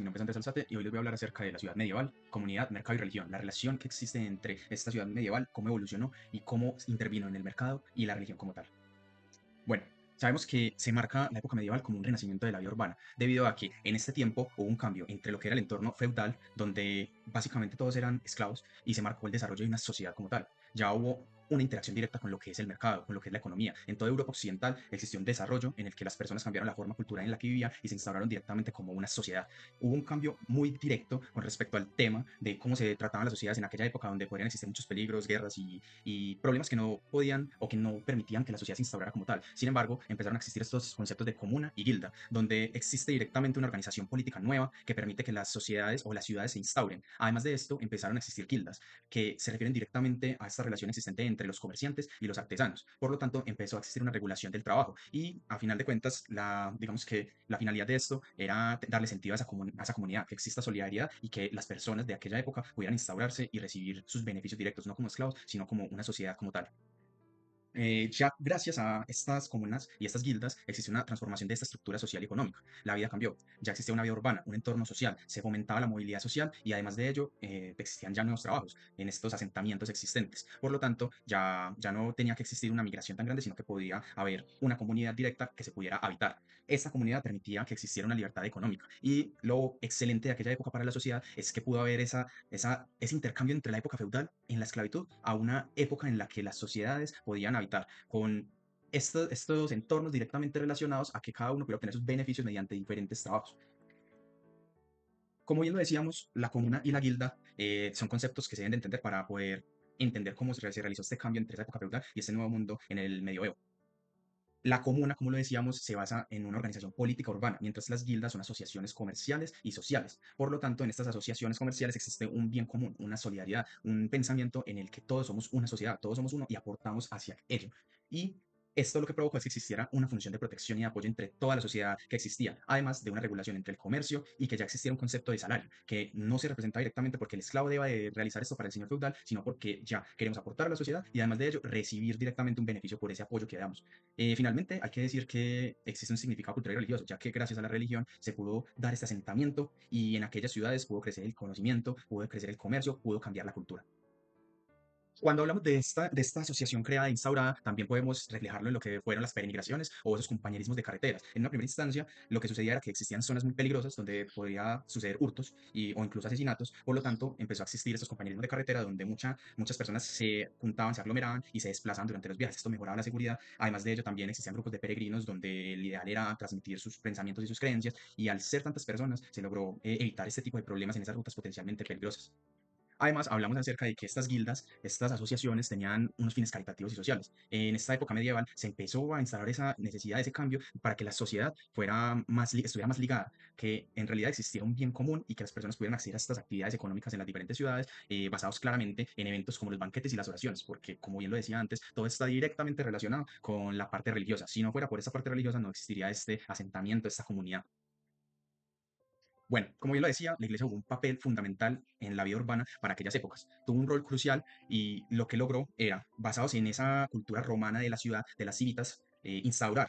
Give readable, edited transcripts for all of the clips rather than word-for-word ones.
Mi nombre es Andrés Alzate y hoy les voy a hablar acerca de la ciudad medieval, comunidad, mercado y religión, la relación que existe entre esta ciudad medieval, cómo evolucionó y cómo intervino en el mercado y la religión como tal. Bueno, sabemos que se marca la época medieval como un renacimiento de la vida urbana, debido a que en este tiempo hubo un cambio entre lo que era el entorno feudal, donde básicamente todos eran esclavos, y se marcó el desarrollo de una sociedad como tal. Ya hubo una interacción directa con lo que es el mercado, con lo que es la economía. En toda Europa occidental existió un desarrollo en el que las personas cambiaron la forma cultural en la que vivían y se instauraron directamente como una sociedad. Hubo un cambio muy directo con respecto al tema de cómo se trataban las sociedades en aquella época, donde podrían existir muchos peligros, guerras y problemas que no podían o que no permitían que la sociedad se instaurara como tal. Sin embargo, empezaron a existir estos conceptos de comuna y guilda, donde existe directamente una organización política nueva que permite que las sociedades o las ciudades se instauren. Además de esto, empezaron a existir guildas, que se refieren directamente a esta relación existente entre los comerciantes y los artesanos. Por lo tanto, empezó a existir una regulación del trabajo y, a final de cuentas, digamos que la finalidad de esto era darle sentido a esa comunidad, que exista solidaridad y que las personas de aquella época pudieran instaurarse y recibir sus beneficios directos, no como esclavos, sino como una sociedad como tal. Ya gracias a estas comunas y estas guildas existe una transformación de esta estructura social y económica. La vida cambió, ya existía una vida urbana, un entorno social, se fomentaba la movilidad social y además de ello existían ya nuevos trabajos en estos asentamientos existentes. Por lo tanto, ya no tenía que existir una migración tan grande, sino que podía haber una comunidad directa que se pudiera habitar. Esta comunidad permitía que existiera una libertad económica, y lo excelente de aquella época para la sociedad es que pudo haber ese intercambio entre la época feudal en la esclavitud a una época en la que las sociedades podían habitar con estos entornos directamente relacionados a que cada uno puede obtener sus beneficios mediante diferentes trabajos. Como bien lo decíamos, la comuna y la guilda son conceptos que se deben de entender para poder entender cómo se realizó este cambio entre esa época feudal y este nuevo mundo en el medioevo. La comuna, como lo decíamos, se basa en una organización política urbana, mientras las guildas son asociaciones comerciales y sociales. Por lo tanto, en estas asociaciones comerciales existe un bien común, una solidaridad, un pensamiento en el que todos somos una sociedad, todos somos uno y aportamos hacia ello. Y esto lo que provocó es que existiera una función de protección y de apoyo entre toda la sociedad que existía, además de una regulación entre el comercio y que ya existiera un concepto de salario, que no se representa directamente porque el esclavo deba de realizar esto para el señor feudal, sino porque ya queremos aportar a la sociedad y además de ello recibir directamente un beneficio por ese apoyo que damos. Finalmente, hay que decir que existe un significado cultural y religioso, ya que gracias a la religión se pudo dar este asentamiento y en aquellas ciudades pudo crecer el conocimiento, pudo crecer el comercio, pudo cambiar la cultura. Cuando hablamos de esta asociación creada e instaurada, también podemos reflejarlo en lo que fueron las peregrinaciones o esos compañerismos de carreteras. En una primera instancia, lo que sucedía era que existían zonas muy peligrosas donde podía suceder hurtos o incluso asesinatos. Por lo tanto, empezó a existir estos compañerismos de carretera donde muchas personas se juntaban, se aglomeraban y se desplazaban durante los viajes. Esto mejoraba la seguridad. Además de ello, también existían grupos de peregrinos donde el ideal era transmitir sus pensamientos y sus creencias. Y al ser tantas personas, se logró evitar este tipo de problemas en esas rutas potencialmente peligrosas. Además, hablamos acerca de que estas guildas, estas asociaciones tenían unos fines caritativos y sociales. En esta época medieval se empezó a instalar esa necesidad, ese cambio, para que la sociedad estuviera más ligada, que en realidad existiera un bien común y que las personas pudieran acceder a estas actividades económicas en las diferentes ciudades, basados claramente en eventos como los banquetes y las oraciones, porque como bien lo decía antes, todo está directamente relacionado con la parte religiosa. Si no fuera por esa parte religiosa, no existiría este asentamiento, esta comunidad. Bueno, como yo lo decía, la iglesia jugó un papel fundamental en la vida urbana para aquellas épocas. Tuvo un rol crucial y lo que logró era, basados en esa cultura romana de la ciudad, de las civitas, instaurar,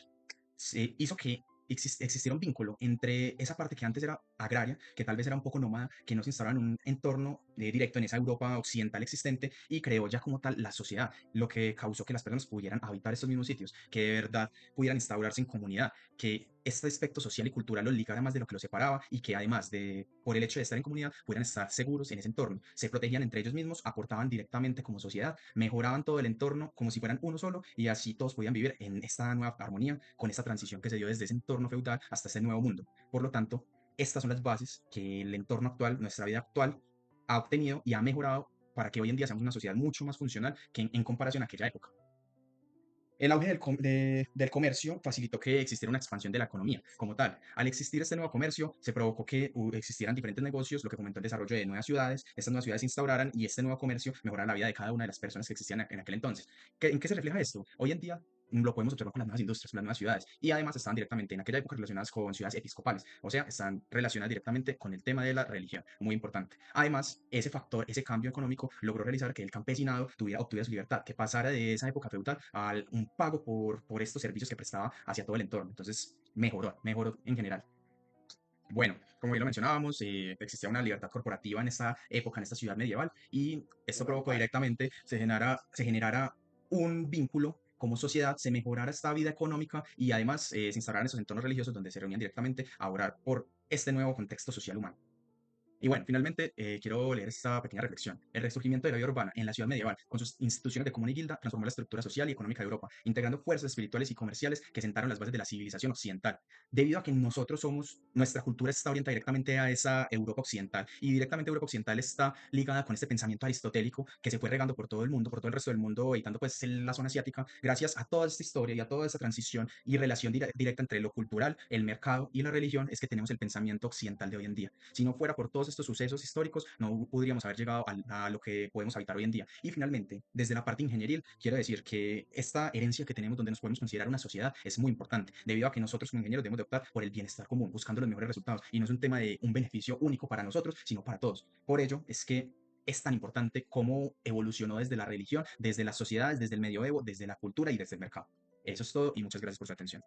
se hizo que existiera un vínculo entre esa parte que antes era agraria, que tal vez era un poco nómada, que no se instauraba en un entorno directo en esa Europa occidental existente, y creó ya como tal la sociedad, lo que causó que las personas pudieran habitar estos mismos sitios, que de verdad pudieran instaurarse en comunidad, que este aspecto social y cultural los ligara más de lo que los separaba y que además de, por el hecho de estar en comunidad, pudieran estar seguros en ese entorno, se protegían entre ellos mismos, aportaban directamente como sociedad, mejoraban todo el entorno como si fueran uno solo y así todos podían vivir en esta nueva armonía con esta transición que se dio desde ese entorno feudal hasta este nuevo mundo. Por lo tanto, estas son las bases que el entorno actual, nuestra vida actual, ha obtenido y ha mejorado para que hoy en día seamos una sociedad mucho más funcional que en comparación a aquella época. El auge del comercio facilitó que existiera una expansión de la economía como tal. Al existir este nuevo comercio, se provocó que existieran diferentes negocios, lo que fomentó el desarrollo de nuevas ciudades. Estas nuevas ciudades se instauraran y este nuevo comercio mejorara la vida de cada una de las personas que existían en aquel entonces. ¿En qué se refleja esto? Hoy en día lo podemos observar con las nuevas industrias, con las nuevas ciudades, y además estaban directamente en aquella época relacionadas con ciudades episcopales, o sea, están relacionadas directamente con el tema de la religión, muy importante. Además, ese factor, ese cambio económico logró realizar que el campesinado obtuviera su libertad, que pasara de esa época feudal a un pago por estos servicios que prestaba hacia todo el entorno. Entonces, mejoró en general. Bueno, como ya lo mencionábamos, existía una libertad corporativa en esta época, en esta ciudad medieval, y esto provocó directamente se generara un vínculo como sociedad, se mejorara esta vida económica y además se instalaran esos entornos religiosos donde se reunían directamente a orar por este nuevo contexto social humano. Y bueno, finalmente quiero leer esta pequeña reflexión. El resurgimiento de la vida urbana en la ciudad medieval, con sus instituciones de común y guilda, transformó la estructura social y económica de Europa, integrando fuerzas espirituales y comerciales que sentaron las bases de la civilización occidental. Debido a que nosotros somos, nuestra cultura está orientada directamente a esa Europa occidental, y directamente Europa occidental está ligada con este pensamiento aristotélico que se fue regando por todo el mundo, por todo el resto del mundo, editando pues en la zona asiática, gracias a toda esta historia y a toda esta transición y relación directa entre lo cultural, el mercado y la religión, es que tenemos el pensamiento occidental de hoy en día. Si no fuera por todos estos sucesos históricos, no podríamos haber llegado a lo que podemos habitar hoy en día. Y finalmente, desde la parte ingenieril, quiero decir que esta herencia que tenemos donde nos podemos considerar una sociedad es muy importante, debido a que nosotros como ingenieros debemos de optar por el bienestar común, buscando los mejores resultados. Y no es un tema de un beneficio único para nosotros, sino para todos. Por ello es que es tan importante cómo evolucionó desde la religión, desde las sociedades, desde el medioevo, desde la cultura y desde el mercado. Eso es todo y muchas gracias por su atención.